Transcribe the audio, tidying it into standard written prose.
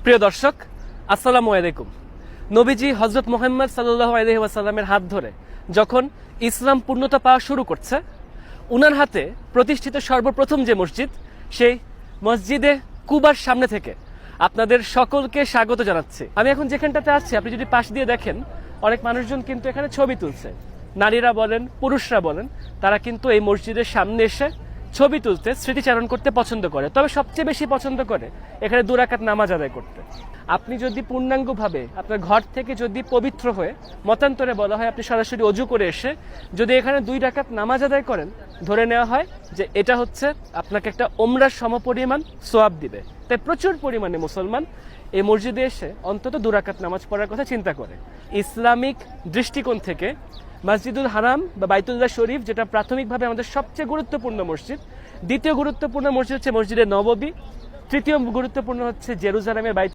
প্রিয় দর্শক, আসসালামু আলাইকুম। নবীজি হযরত মুহাম্মদ সাল্লাল্লাহু আলাইহি ওয়াসাল্লামের হাত ধরে যখন ইসলাম পূর্ণতা পাওয়া শুরু করছে, উনার হাতে প্রতিষ্ঠিত সর্বপ্রথম যে মসজিদ, সেই মসজিদে কুবার সামনে থেকে আপনাদের সকলকে স্বাগত জানাচ্ছি। আমি এখন যেখানটাতে আছি, আপনি যদি পাশ দিয়ে দেখেন, অনেক মানুষজন কিন্তু এখানে ছবি তুলছে। নারীরা বলেন, পুরুষরা বলেন, তারা কিন্তু এই মসজিদের সামনে এসে ছবি তুলতে, স্মৃতিচারণ করতে পছন্দ করে। তবে সবচেয়ে বেশি পছন্দ করে এখানে 2 রাকাত নামাজ আদায় করতে। আপনি যদি পূর্ণাঙ্গভাবে আপনার ঘর থেকে যদি পবিত্র হয়ে, মতান্তরে বলা হয় আপনি সরাসরি অজু করে এসে যদি এখানে 2 রাকাত নামাজ আদায় করেন, ধরে নেওয়া হয় যে এটা হচ্ছে আপনাকে একটা ওমরার সমপরিমাণ সোয়াব দিবে। তাই প্রচুর পরিমাণে মুসলমান এই মসজিদে এসে অন্তত 2 রাকাত নামাজ পড়ার কথা চিন্তা করে। ইসলামিক দৃষ্টিকোণ থেকে মসজিদুল হারাম বা বাইতুল্লাহ শরীফ, যেটা প্রাথমিকভাবে আমাদের সবচেয়ে গুরুত্বপূর্ণ মসজিদ, দ্বিতীয় গুরুত্বপূর্ণ মসজিদ হচ্ছে মসজিদে নববী, তৃতীয় গুরুত্বপূর্ণ হচ্ছে জেরুজালেমের